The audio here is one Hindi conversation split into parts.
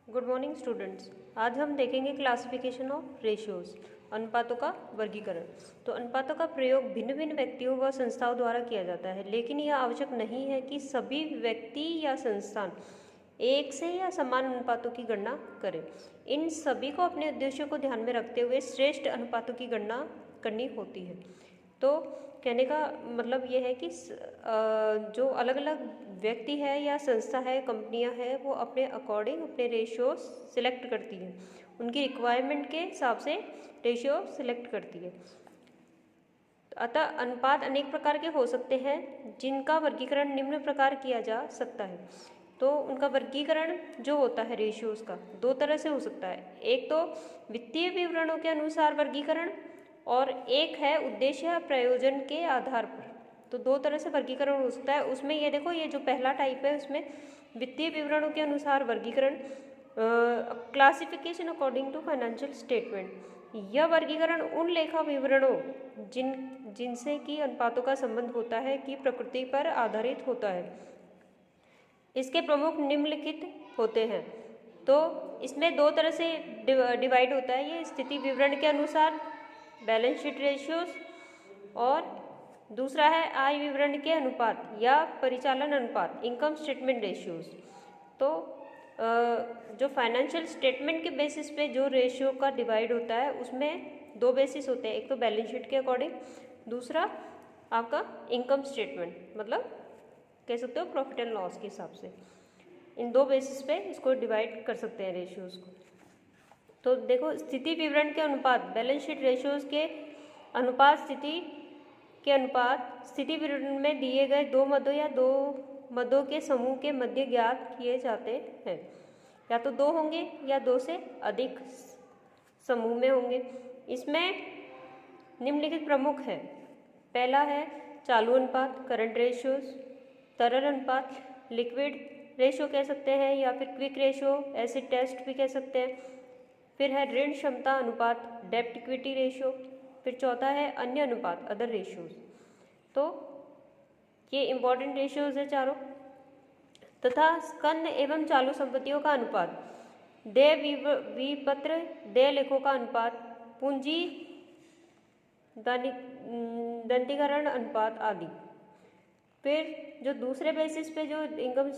Good morning students. आज हम देखेंगे क्लासिफिकेशन ऑफ रेशियोज, अनुपातों का वर्गीकरण। तो अनुपातों का प्रयोग भिन्न भिन्न व्यक्तियों व संस्थाओं द्वारा किया जाता है, लेकिन यह आवश्यक नहीं है कि सभी व्यक्ति या संस्थान एक से या समान अनुपातों की गणना करें। इन सभी को अपने उद्देश्यों को ध्यान में रखते हुए श्रेष्ठ अनुपातों की गणना करनी होती है। तो कहने का मतलब ये है कि जो अलग अलग व्यक्ति है या संस्था है, कंपनियां हैं, वो अपने अकॉर्डिंग अपने रेशियो सिलेक्ट करती हैं, उनकी रिक्वायरमेंट के हिसाब से रेशियो सिलेक्ट करती है। अतः अनुपात अनेक प्रकार के हो सकते हैं, जिनका वर्गीकरण निम्न प्रकार किया जा सकता है। तो उनका वर्गीकरण जो होता है रेशियोज का, दो तरह से हो सकता है। एक तो वित्तीय विवरणों के अनुसार वर्गीकरण, और एक है उद्देश्य या प्रयोजन के आधार पर। तो दो तरह से वर्गीकरण हो सकता है। उसमें ये देखो, ये जो पहला टाइप है उसमें वित्तीय विवरणों के अनुसार वर्गीकरण, classification according to financial statement. यह वर्गीकरण उन लेखा विवरणों जिनसे कि अनुपातों का संबंध होता है की प्रकृति पर आधारित होता है। इसके प्रमुख निम्नलिखित होते हैं। तो इसमें दो तरह से डिवाइड होता है ये, स्थिति विवरण के अनुसार बैलेंस शीट रेशियोज, और दूसरा है आय विवरण के अनुपात या परिचालन अनुपात, इनकम स्टेटमेंट रेशियोज। तो जो फाइनेंशियल स्टेटमेंट के बेसिस पे जो रेशियो का डिवाइड होता है उसमें दो बेसिस होते हैं, एक तो बैलेंस शीट के अकॉर्डिंग, दूसरा आपका इनकम स्टेटमेंट, मतलब कह सकते हो प्रॉफिट एंड लॉस के हिसाब से। इन दो बेसिस पे इसको डिवाइड कर सकते हैं रेशियोज को। तो देखो, स्थिति विवरण के अनुपात, बैलेंस शीट रेशियोज के अनुपात, स्थिति के अनुपात स्थिति विवरण में दिए गए दो मदों या दो मदों के समूह के मध्य ज्ञात किए जाते हैं। या तो दो होंगे या दो से अधिक समूह में होंगे। इसमें निम्नलिखित प्रमुख है। पहला है चालू अनुपात, करंट रेशियोज, तरल अनुपात, लिक्विड रेशियो कह सकते हैं, या फिर क्विक रेशियो, एसिड टेस्ट भी कह सकते हैं। फिर है ऋण क्षमता अनुपात, डेब्ट इक्विटी रेशियो। फिर चौथा है अन्य अनुपात, अदर रेशियोज। तो ये इंपॉर्टेंट रेशियोज है चारों। तथा स्कंद एवं चालू संपत्तियों का अनुपात, देय विपत्र, देय लेखों का अनुपात, पूंजी दंतीकरण अनुपात आदि। फिर जो दूसरे बेसिस पे जो इनकम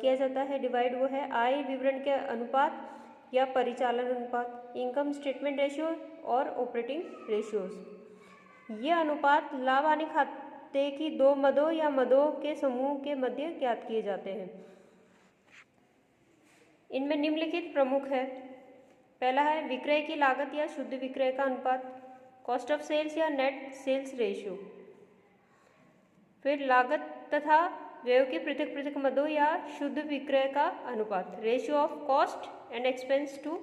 किया जाता है डिवाइड, वो है आय विवरण के अनुपात या परिचालन अनुपात, इनकम स्टेटमेंट रेशियो और ऑपरेटिंग रेशियोज। ये अनुपात लाभ हानि खाते की दो मदों या मदों के समूह के मध्य ज्ञात किए जाते हैं। इनमें निम्नलिखित प्रमुख है। पहला है विक्रय की लागत या शुद्ध विक्रय का अनुपात, कॉस्ट ऑफ सेल्स या नेट सेल्स रेशियो। फिर लागत तथा व्यय की पृथक पृथक मदों या शुद्ध विक्रय का अनुपात, ratio of cost and expense to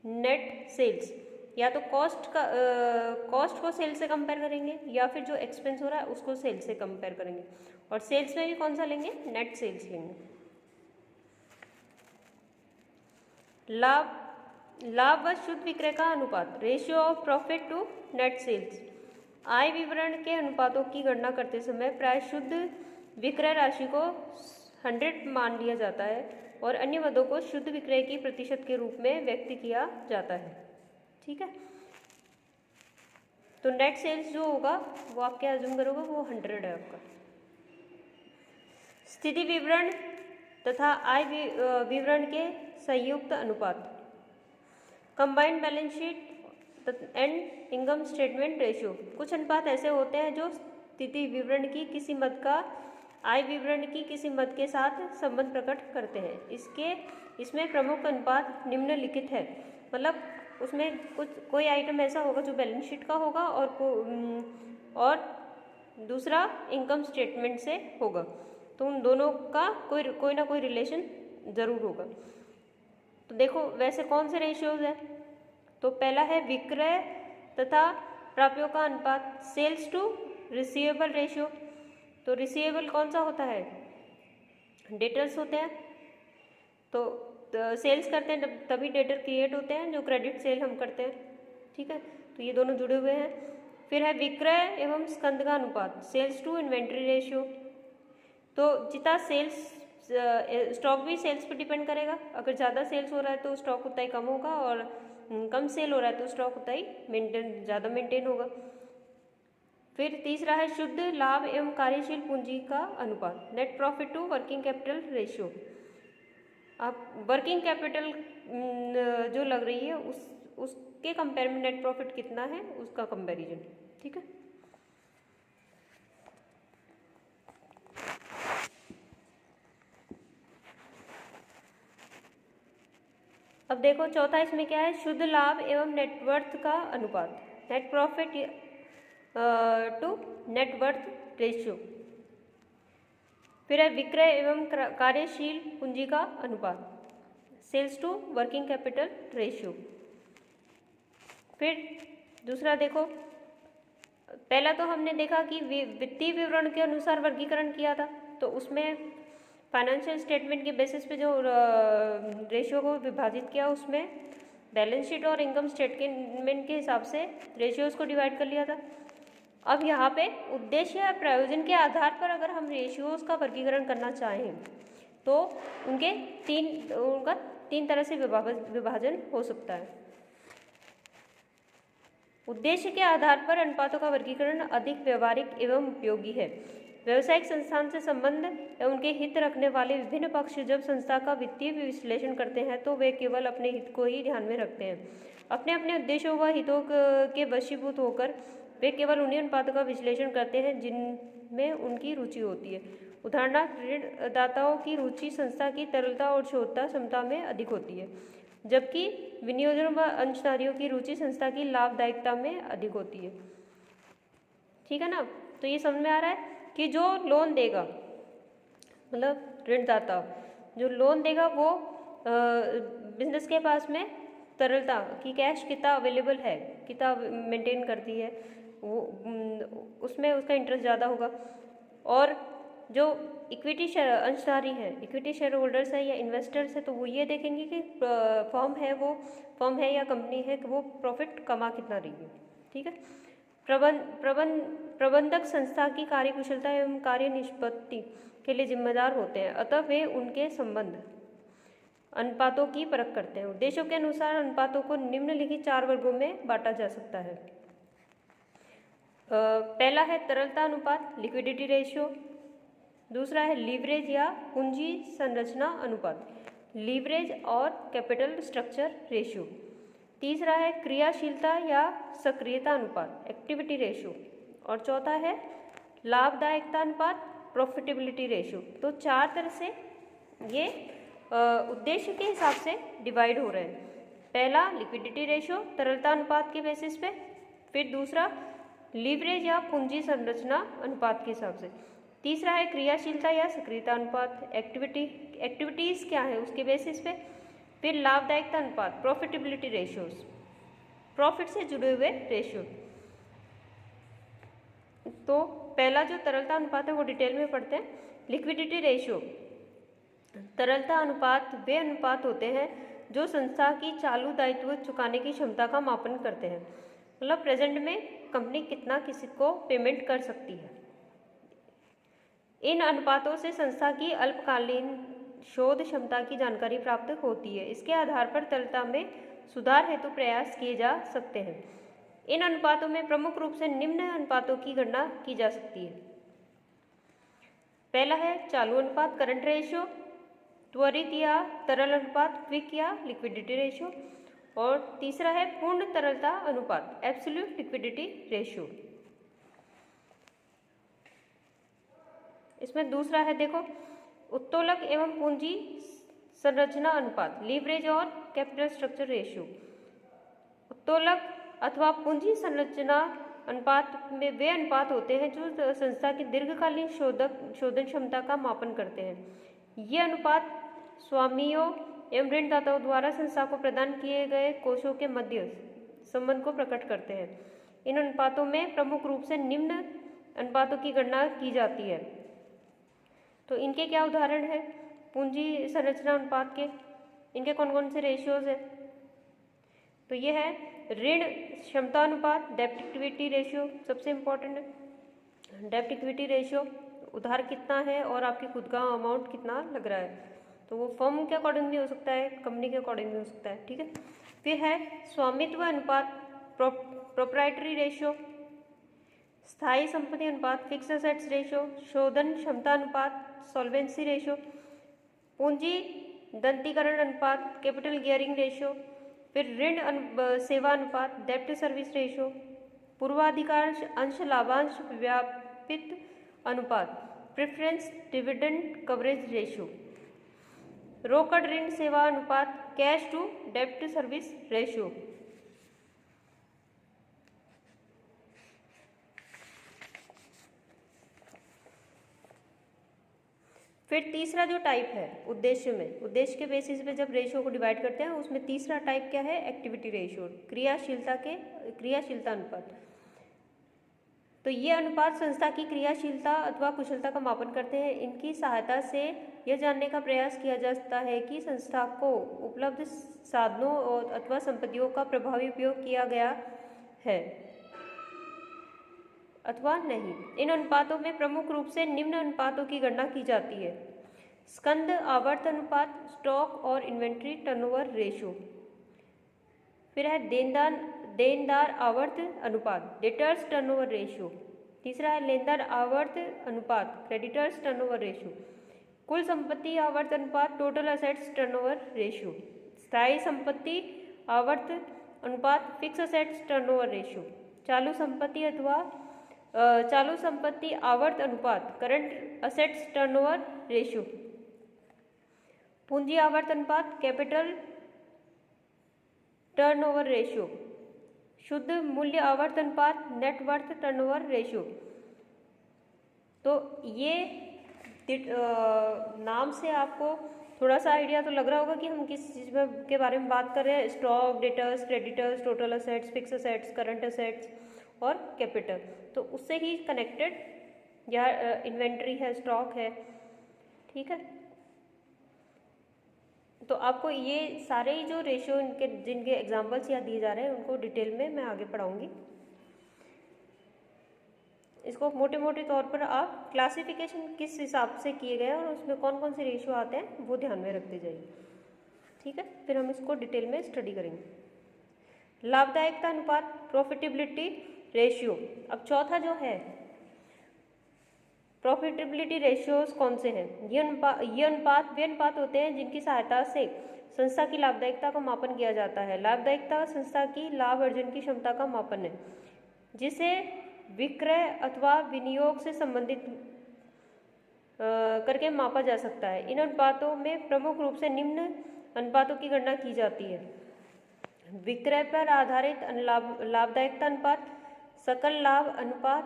net sales. या तो कॉस्ट को सेल्स से कंपेयर करेंगे, या फिर जो एक्सपेंस हो रहा है उसको सेल्स से कंपेयर करेंगे। और सेल्स में भी कौन सा लेंगे? नेट सेल्स लेंगे। लाभ व शुद्ध विक्रय का अनुपात, ratio of profit to net sales. आय विवरण के अनुपातों की गणना करते समय प्राय शुद्ध विक्रय राशि को 100 मान लिया जाता है, और अन्य मदों को शुद्ध विक्रय की प्रतिशत के रूप में व्यक्त किया जाता है। ठीक है। तो नेट सेल्स जो होगा वो आप क्या अज्यूम करोगे? वो 100 है आपका। स्थिति विवरण तथा आय विवरण के संयुक्त अनुपात, combined balance sheet and income statement ratio. कुछ अनुपात ऐसे होते हैं जो स्थिति विवरण की किसी मद का आय विवरण की किसी मद के साथ संबंध प्रकट करते हैं। इसमें प्रमुख अनुपात निम्नलिखित है। मतलब उसमें कोई आइटम ऐसा होगा जो बैलेंस शीट का होगा, और दूसरा इनकम स्टेटमेंट से होगा। तो उन दोनों का कोई ना कोई रिलेशन जरूर होगा। तो देखो वैसे कौन से रेशियोज है। तो पहला है विक्रय तथा प्राप्यों का अनुपात, सेल्स टू रिसीवेबल रेशियो। तो रिसीवेबल कौन सा होता है? डेटर्स होते हैं। तो सेल्स करते हैं तभी डेटर क्रिएट होते हैं, जो क्रेडिट सेल हम करते हैं। ठीक है, तो ये दोनों जुड़े हुए हैं। फिर है विक्रय एवं स्कंद का अनुपात, सेल्स टू इन्वेंट्री रेशियो। तो जितना सेल्स स्टॉक भी सेल्स पे डिपेंड करेगा। अगर ज़्यादा सेल्स हो रहा है तो स्टॉक उतना ही कम होगा, और कम सेल हो रहा है तो स्टॉक उतना ही ज़्यादा मेंटेन होगा। फिर तीसरा है शुद्ध लाभ एवं कार्यशील पूंजी का अनुपात, net profit to working capital ratio. आप वर्किंग कैपिटल जो लग रही है उसके कंपेयर में नेट प्रॉफिट कितना है उसका कंपैरिजन, ठीक है। अब देखो चौथा इसमें क्या है, शुद्ध लाभ एवं नेटवर्थ का अनुपात, net profit to net worth ratio. फिर है विक्रय एवं कार्यशील पूंजी का अनुपात, sales to working capital ratio. फिर दूसरा देखो, पहला तो हमने देखा कि वित्तीय विवरण के अनुसार वर्गीकरण किया था, तो उसमें फाइनेंशियल स्टेटमेंट के बेसिस पे जो रेशियो को विभाजित किया उसमें बैलेंस शीट और इनकम स्टेटमेंट के हिसाब से रेशियोज को डिवाइड कर लिया था। अब यहाँ पे उद्देश्य या प्रयोजन के आधार पर अगर हम रेशियोज का वर्गीकरण करना चाहें तो उनका तीन तरह से विभाजन हो सकता है। उद्देश्य के आधार पर अनुपातों का वर्गीकरण अधिक व्यवहारिक एवं उपयोगी है। व्यावसायिक संस्थान से संबंध एवं उनके हित रखने वाले विभिन्न पक्ष जब संस्था का वित्तीय विश्लेषण करते हैं तो वे केवल अपने हित को ही ध्यान में रखते हैं। अपने अपने उद्देश्यों व हितों के वशीभूत होकर वे केवल उन्हीं अनुपातों का विश्लेषण करते हैं जिनमें उनकी रुचि होती है। उदाहरणार्थ, ऋणदाताओं की रुचि संस्था की तरलता और शोधता क्षमता में अधिक होती है, जबकि विनियोजन व अंशधारियों की रुचि संस्था की लाभदायिकता में अधिक होती है। ठीक है ना। तो ये समझ में आ रहा है कि जो लोन देगा, मतलब ऋणदाता जो लोन देगा वो बिजनेस के पास में तरलता की कैश कितना अवेलेबल है, कितना मेंटेन करती है, वो उसमें उसका इंटरेस्ट ज़्यादा होगा। और जो इक्विटी अंशधारी है, इक्विटी शेयर होल्डर्स है या इन्वेस्टर्स है, तो वो ये देखेंगे कि फर्म है या कंपनी है कि वो प्रॉफिट कमा कितना रही है। ठीक है। प्रबंधक संस्था की कार्यकुशलता एवं कार्य निष्पत्ति के लिए जिम्मेदार होते हैं, अतः वे उनके संबंध अनुपातों की परख करते हैं। उद्देश्यों के अनुसार अनुपातों को निम्नलिखित 4 वर्गों में बांटा जा सकता है। पहला है तरलता अनुपात, लिक्विडिटी रेशियो। दूसरा है लीवरेज या पूंजी संरचना अनुपात, लीवरेज और कैपिटल स्ट्रक्चर रेशियो। तीसरा है क्रियाशीलता या सक्रियता अनुपात, एक्टिविटी रेशियो। और चौथा है लाभदायकता अनुपात, प्रॉफिटेबिलिटी रेशियो। तो 4 तरह से ये उद्देश्य के हिसाब से डिवाइड हो रहे हैं। पहला लिक्विडिटी रेशियो, तरलता अनुपात के बेसिस पे। फिर दूसरा लीवरेज या पूंजी संरचना अनुपात के हिसाब से। तीसरा है क्रियाशीलता या सक्रियता अनुपात, एक्टिविटीज़ क्या है उसके बेसिस पे। फिर लाभदायकता अनुपात, प्रॉफिटेबिलिटी रेशियोज, प्रॉफिट से जुड़े हुए रेशियो। तो पहला जो तरलता अनुपात है वो डिटेल में पढ़ते हैं। लिक्विडिटी रेशियो, तरलता अनुपात वे अनुपात होते हैं जो संस्था की चालू दायित्व चुकाने की क्षमता का मापन करते हैं, मतलब प्रेजेंट में कंपनी कितना किसी को पेमेंट कर सकती है। इन अनुपातों से संस्था की अल्पकालीन शोध क्षमता की जानकारी प्राप्त होती है। इसके आधार पर तरलता में सुधार हेतु प्रयास किए जा सकते हैं। इन अनुपातों में प्रमुख रूप से निम्न अनुपातों की गणना की जा सकती है। पहला है चालू अनुपात, करंट रेशियो। त्वरित या तरल अनुपात, क्विक या लिक्विडिटी रेशियो। और तीसरा है पूर्ण तरलता अनुपात, एब्सोल्यूट लिक्विडिटी रेशियो। इसमें दूसरा है देखो उत्तोलक एवं पूंजी संरचना अनुपात, लीवरेज और कैपिटल स्ट्रक्चर रेशियो। उत्तोलक अथवा पूंजी संरचना अनुपात में वे अनुपात होते हैं जो संस्था की दीर्घकालीन शोधन क्षमता का मापन करते हैं। ये अनुपात स्वामियों एवं ऋणदाताओं द्वारा संस्था को प्रदान किए गए कोषों के मध्य संबंध को प्रकट करते हैं। इन अनुपातों में प्रमुख रूप से निम्न अनुपातों की गणना की जाती है। तो इनके क्या उदाहरण है पूंजी संरचना अनुपात के, इनके कौन कौन से रेशियोज हैं? तो ये है ऋण क्षमता अनुपात, डेब्ट इक्विटी रेशियो सबसे इम्पोर्टेंट है, डेब्ट इक्विटी रेशियो। उधार कितना है और आपकी खुद का अमाउंट कितना लग रहा है। तो वो फर्म के अकॉर्डिंग भी हो सकता है, कंपनी के अकॉर्डिंग भी हो सकता है, ठीक है। फिर है स्वामित्व अनुपात, प्रोप्राइटरी रेशियो, स्थायी संपत्ति अनुपात, फिक्स एसेट्स रेशियो, शोधन क्षमता अनुपात, सॉल्वेंसी रेशियो, पूंजी दंतीकरण अनुपात, कैपिटल गियरिंग रेशियो, फिर ऋण सेवा अनुपात, डेब्ट सर्विस रेशियो, पूर्वाधिकार अंश लाभांश व्यापित अनुपात, प्रेफरेंस डिविडेंड कवरेज रेशियो, रोकड़ ऋण सेवा अनुपात, कैश टू डेब्ट सर्विस रेशियो। फिर तीसरा जो टाइप है उद्देश्य में, उद्देश्य के बेसिस पे जब रेशियो को डिवाइड करते हैं उसमें तीसरा टाइप क्या है, एक्टिविटी रेशियो, क्रियाशीलता अनुपात। तो ये अनुपात संस्था की क्रियाशीलता अथवा कुशलता का मापन करते हैं। इनकी सहायता से यह जानने का प्रयास किया जाता है कि संस्था को उपलब्ध साधनों और अथवा संपत्तियों का प्रभावी उपयोग किया गया है अथवा नहीं। इन अनुपातों में प्रमुख रूप से निम्न अनुपातों की गणना की जाती है: स्कंद आवर्त अनुपात, स्टॉक और इन्वेंट्री टर्नओवर रेशियो। फिर है देनदार आवर्त अनुपात, डेटर्स टर्नओवर रेशियो। तीसरा है लेनदार आवर्त अनुपात, क्रेडिटर्स टर्नओवर रेशियो। कुल संपत्ति आवर्त अनुपात, टोटल असेट्स टर्नओवर रेशियो। स्थायी संपत्ति आवर्त अनुपात, फिक्स असेट्स टर्नओवर रेशियो। चालू संपत्ति आवर्त अनुपात, करंट असेट्स टर्नओवर रेशियो। पूंजी आवर्त अनुपात, कैपिटल टर्नओवर रेशियो। शुद्ध मूल्य आवर्त अनुपात, नेट वर्थ टर्नओवर रेशियो। तो ये नाम से आपको थोड़ा सा आइडिया तो लग रहा होगा कि हम किस चीज़ के बारे में बात कर रहे हैं। Stock, debtors, creditors, total assets, fix assets, current assets और कैपिटल। तो उससे ही कनेक्टेड या इन्वेंट्री है, स्टॉक है, ठीक है। तो आपको ये सारे ही जो रेशियो इनके जिनके एग्जाम्पल्स यहाँ दिए जा रहे हैं उनको डिटेल में मैं आगे पढ़ाऊंगी। इसको मोटे मोटे तौर पर आप क्लासिफिकेशन किस हिसाब से किए गए हैं और उसमें कौन कौन से रेशियो आते हैं वो ध्यान में रखते जाइए, ठीक है। फिर हम इसको डिटेल में स्टडी करेंगे। लाभदायकता अनुपात, प्रॉफिटेबिलिटी रेशियो। अब चौथा जो है प्रॉफिटेबिलिटी रेशियोज कौन से हैं? ये अनुपात होते हैं जिनकी सहायता से संस्था की लाभदायकता का मापन किया जाता है। लाभदायकता संस्था की लाभ अर्जन की क्षमता का मापन है जिसे विक्रय अथवा विनियोग से संबंधित करके मापा जा सकता है। इन अनुपातों में प्रमुख रूप से निम्न अनुपातों की गणना की जाती है: विक्रय पर आधारित लाभदायकता अनुपात, सकल लाभ अनुपात,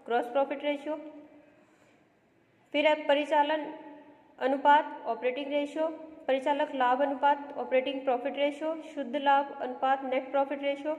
ग्रॉस प्रॉफिट रेशियो। फिर है परिचालन अनुपात, ऑपरेटिंग रेशियो, परिचालक लाभ अनुपात, ऑपरेटिंग प्रॉफिट रेशियो, शुद्ध लाभ अनुपात, नेट प्रॉफिट रेशियो,